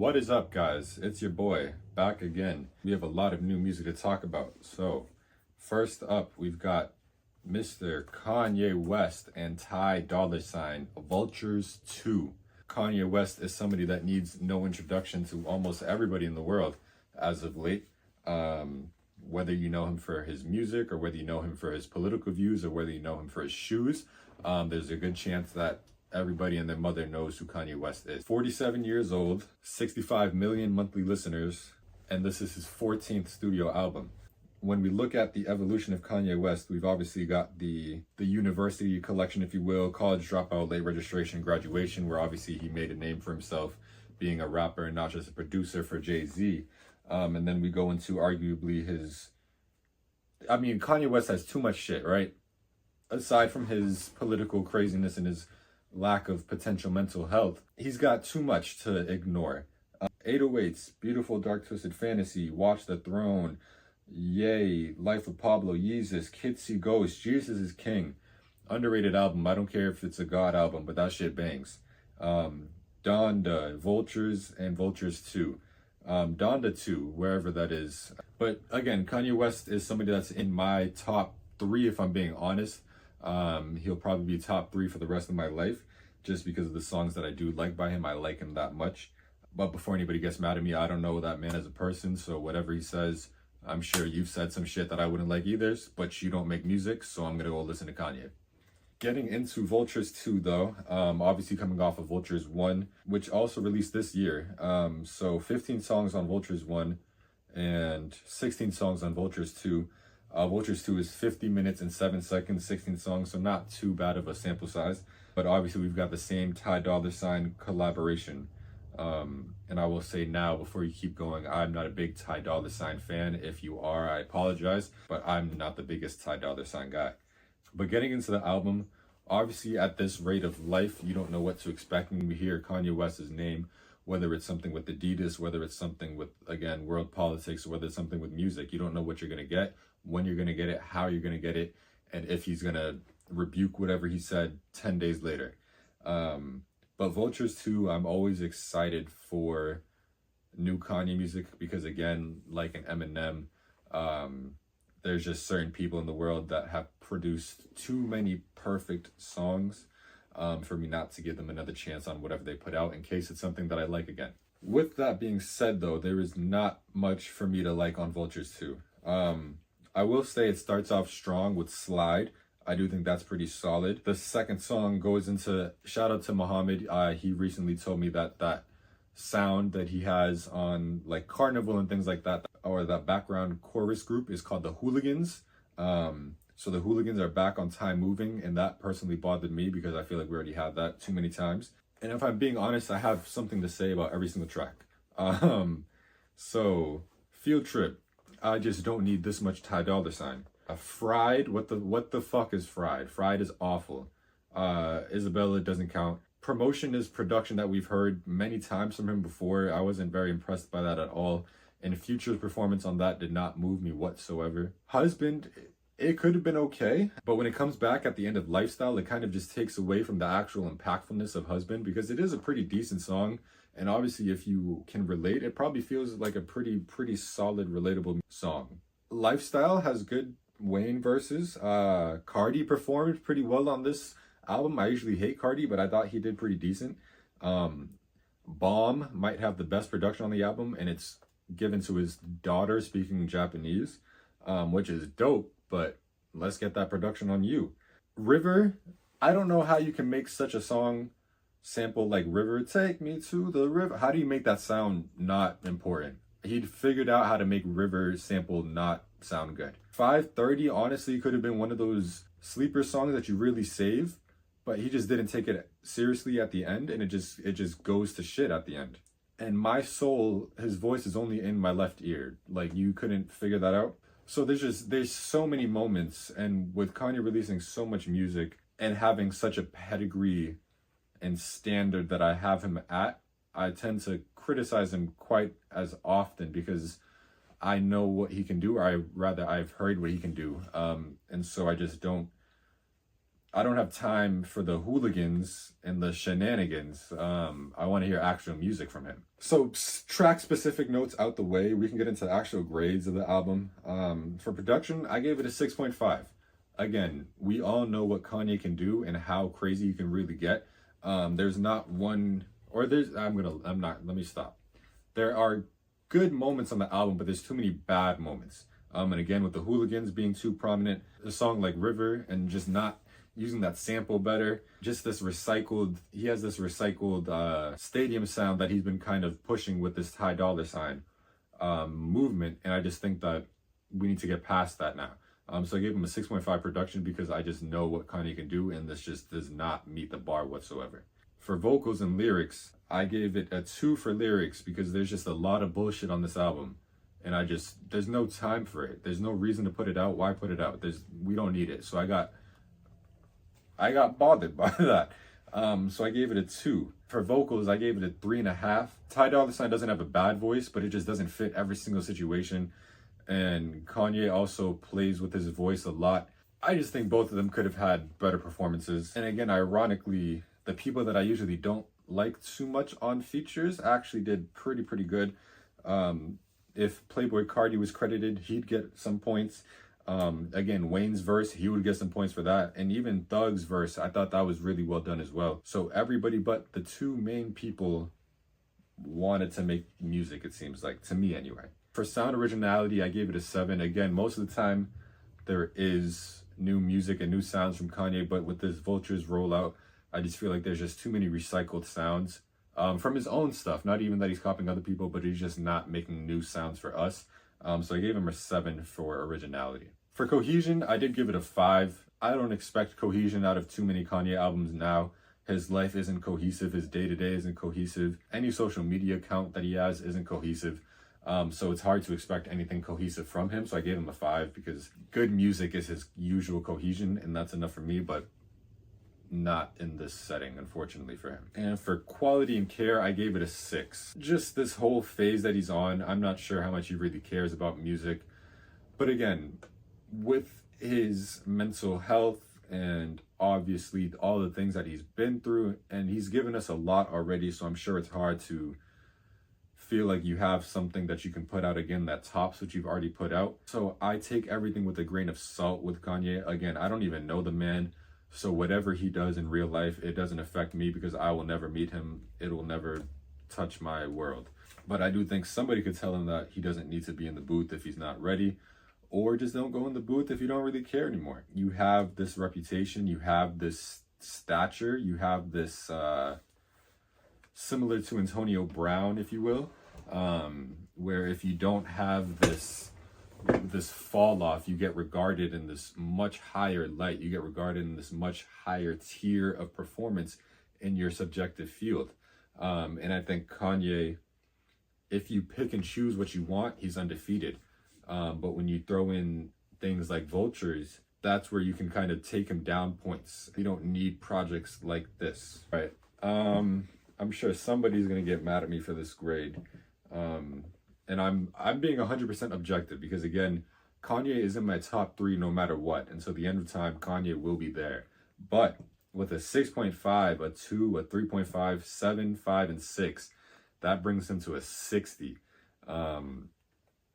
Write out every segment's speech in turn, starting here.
What is up, guys? It's your boy back again. We have a lot of new music to talk about. So, first up, we've got Mr. Kanye West and Dolla Vultures 2. Kanye West is somebody that needs no introduction to almost everybody in the world as of late. Whether you know him for his music or whether you know him for his political views or whether you know him for his shoes, there's a good chance that everybody and their mother knows who Kanye West is. 47 years old, 65 million monthly listeners, and this is his 14th studio album. When we look at the evolution of Kanye West, we've obviously got the university collection, if you will, college dropout, late registration, graduation, where obviously he made a name for himself being a rapper and not just a producer for Jay-Z. And then we go into arguably Kanye West has too much shit, right? Aside from his political craziness and his lack of potential mental health, he's got too much to ignore. 808s, Beautiful Dark Twisted Fantasy, Watch the Throne, Yay, Life of Pablo, Yeezus, Kids See Ghosts, Jesus is King. Underrated album. I don't care if it's a God album, but that shit bangs. Donda, Vultures, and Vultures 2. Donda 2, wherever that is. But again, Kanye West is somebody that's in my top 3, if I'm being honest. He'll probably be top 3 for the rest of my life, just because of the songs that I do like by him. I like him that much. But before anybody gets mad at me, I don't know that man as a person, so whatever he says, I'm sure you've said some shit that I wouldn't like either, but you don't make music, so I'm gonna go listen to Kanye. Getting into Vultures 2 though, obviously coming off of Vultures 1, which also released this year. So 15 songs on Vultures 1 and 16 songs on Vultures 2. Vultures 2 is 50 minutes and 7 seconds, 16 songs, so not too bad of a sample size. But obviously we've got the same Dolla collaboration. And I will say now, before you keep going, I'm not a big Dolla fan. If you are, I apologize, but I'm not the biggest Dolla guy. But getting into the album, obviously at this rate of life, you don't know what to expect when we hear Kanye West's name, whether it's something with Adidas, whether it's something with, again, world politics, or whether it's something with music. You don't know what you're going to get, when you're going to get it, how you're going to get it, and if he's going to rebuke whatever he said 10 days later. But Vultures 2, I'm always excited for new Kanye music because, again, like an Eminem, there's just certain people in the world that have produced too many perfect songs for me not to give them another chance on whatever they put out in case it's something that I like again. With that being said, though, there is not much for me to like on Vultures 2. I will say it starts off strong with Slide. I do think that's pretty solid. The second song goes into, shout out to Muhammad. He recently told me that that sound that he has on like Carnival and things like that, or that background chorus group, is called the Hooligans. So the Hooligans are back on Time Moving, and that personally bothered me because I feel like we already had that too many times. And if I'm being honest, I have something to say about every single track. So Field Trip, I just don't need this much Dolla. Fried, what the fuck is Fried? Fried is awful. Isabella doesn't count. Promotion is production that we've heard many times from him before. I wasn't very impressed by that at all. And Future's performance on that did not move me whatsoever. Husband, it could have been okay, but when it comes back at the end of Lifestyle, it kind of just takes away from the actual impactfulness of Husband, because it is a pretty decent song. And obviously, if you can relate, it probably feels like a pretty solid, relatable song. Lifestyle has good Wayne verses. Cardi performed pretty well on this album. I usually hate Cardi, but I thought he did pretty decent. Bomb might have the best production on the album, and it's given to his daughter speaking Japanese, which is dope, but let's get that production on you. River, I don't know how you can make such a song sample like River, take me to the river. How do you make that sound not important? He'd figured out how to make River sample not sound good. 530 honestly could have been one of those sleeper songs that you really save, but he just didn't take it seriously at the end, and it just goes to shit at the end. And My Soul, his voice is only in my left ear. Like, you couldn't figure that out. So there's so many moments, and with Kanye releasing so much music and having such a pedigree and standard that I have him at, I tend to criticize him quite as often because I know what he can do, or I've heard what he can do. And so I just don't I don't have time for the hooligans and the shenanigans. I want to hear actual music from him. So track specific notes out the way, we can get into the actual grades of the album. For production, I gave it a 6.5. Again, we all know what Kanye can do and how crazy you can really get. There's not one, or there's, let me stop. There are good moments on the album, but there's too many bad moments. And again, with the hooligans being too prominent, a song like River and just not using that sample better, just this recycled, he has this recycled stadium sound that he's been kind of pushing with this Ty Dolla Sign movement. And I just think that we need to get past that now. So I gave him a 6.5 production because I just know what Kanye can do, and this just does not meet the bar whatsoever. For vocals and lyrics, I gave it a 2 for lyrics because there's just a lot of bullshit on this album. And there's no time for it. There's no reason to put it out. Why put it out? We don't need it. So I got bothered by that. So I gave it a 2. For vocals, I gave it a 3.5. Ty Dolla Sign doesn't have a bad voice, but it just doesn't fit every single situation. And Kanye also plays with his voice a lot. I just think both of them could have had better performances. And again, ironically, the people that I usually don't like too much on features actually did pretty good. If Playboi Carti was credited, he'd get some points. Again, Wayne's verse, he would get some points for that. And even Thug's verse, I thought that was really well done as well. So everybody but the 2 main people wanted to make music, it seems like, to me anyway. For sound originality, I gave it a 7. Again, most of the time there is new music and new sounds from Kanye, but with this Vultures rollout, I just feel like there's just too many recycled sounds from his own stuff. Not even that he's copying other people, but he's just not making new sounds for us. So I gave him a 7 for originality. For cohesion, I did give it a 5. I don't expect cohesion out of too many Kanye albums now. His life isn't cohesive. His day-to-day isn't cohesive. Any social media account that he has isn't cohesive. So it's hard to expect anything cohesive from him. So I gave him a 5 because good music is his usual cohesion, and that's enough for me, but not in this setting, unfortunately for him. And for quality and care, I gave it a 6. Just this whole phase that he's on, I'm not sure how much he really cares about music. But again, with his mental health and obviously all the things that he's been through, and he's given us a lot already, so I'm sure it's hard to feel like you have something that you can put out again that tops what you've already put out. So I take everything with a grain of salt with Kanye. Again, I don't even know the man. So whatever he does in real life, it doesn't affect me because I will never meet him. It will never touch my world. But I do think somebody could tell him that he doesn't need to be in the booth if he's not ready, or just don't go in the booth if you don't really care anymore. You have this reputation, you have this stature, you have this, similar to Antonio Brown, if you will, where if you don't have this fall off, you get regarded in this much higher light. You get regarded in this much higher tier of performance in your subjective field. And I think Kanye, if you pick and choose what you want, he's undefeated. But when you throw in things like Vultures, that's where you can kind of take him down points. You don't need projects like this, right? I'm sure somebody's gonna get mad at me for this grade. And I'm being 100% objective because again, Kanye is in my top 3 no matter what. And so at the end of time, Kanye will be there. But with a 6.5, a 2, a 3.5, 7, 5, and 6, that brings him to a 60.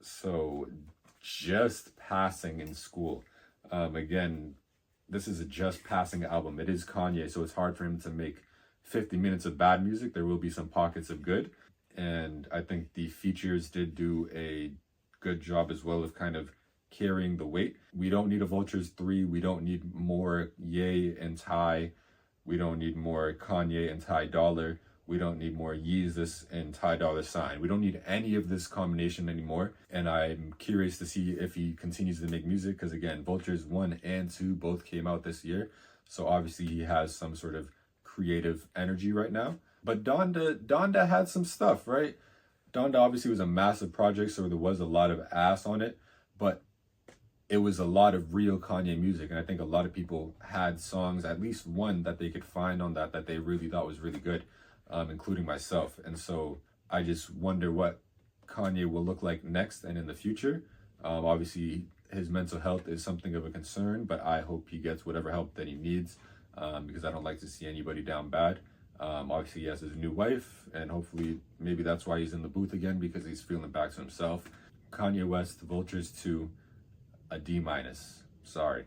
So just passing in school. Again, this is a just passing album. It is Kanye, so it's hard for him to make 50 minutes of bad music. There will be some pockets of good. And I think the features did do a good job as well of kind of carrying the weight. We don't need a Vultures 3. We don't need more Ye and Ty. We don't need more Kanye and Ty Dolla. We don't need more Yeezus and Ty Dolla Sign. We don't need any of this combination anymore. And I'm curious to see if he continues to make music because again, Vultures 1 and 2 both came out this year. So obviously he has some sort of creative energy right now. But Donda had some stuff, right? Donda obviously was a massive project, so there was a lot of ass on it, but it was a lot of real Kanye music. And I think a lot of people had songs, at least one that they could find on that they really thought was really good, including myself. And so I just wonder what Kanye will look like next and in the future. Obviously, his mental health is something of a concern, but I hope he gets whatever help that he needs. because I don't like to see anybody down bad. Obviously, he has his new wife, and hopefully, maybe that's why he's in the booth again, because he's feeling back to himself. Kanye West, Vultures 2, a D-. Sorry.